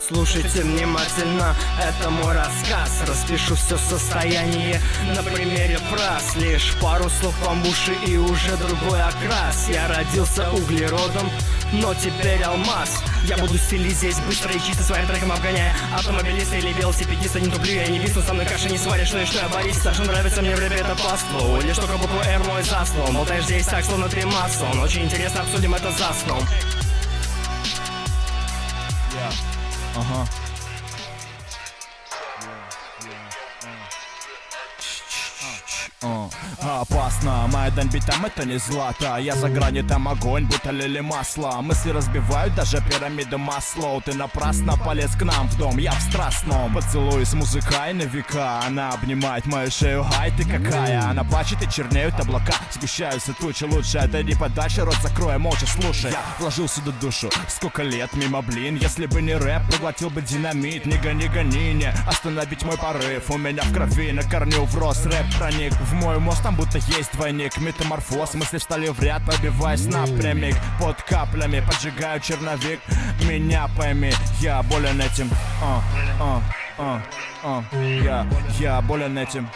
Слушайте внимательно, это мой рассказ. Распишу все состояние на примере фраз. Лишь пару слов вам в уши и уже другой окрас. Я родился углеродом, но теперь алмаз. Я буду стилить здесь быстро и чисто своим треком обгоняя автомобилиста или велосипедиста. Не туплю, я не висну, со мной каши не сваришь. Ну и что я бариста, что нравится мне в рэпе это паству. Лишь только букву R мой заслон. Болтаешь здесь так, словно ты масон. Очень интересно, обсудим это за сном. Ага. Опасно, моя дань битам это не злато. Я за грани, там огонь, будто лили масло. Мысли разбивают даже пирамиду Маслоу. Ты напрасно полез к нам в дом, я в страстном поцелуй с музыкой на века. Она обнимает мою шею, гай, ты какая. Она плачет и чернеют облака, сгущаются тучи. Лучше отойди подальше, рот закрой, молча слушай. Я вложил сюда душу, сколько лет мимо, блин. Если бы не рэп, проглотил бы динамит. Не гони, гони, не остановить мой порыв. У меня в крови, на корню врос рэп проник в мой мозг, там будто есть двойник. Метаморфоз, мысли встали в ряд, пробиваясь напрямик. Под каплями поджигаю черновик. Меня пойми, я болен этим. Я болен этим.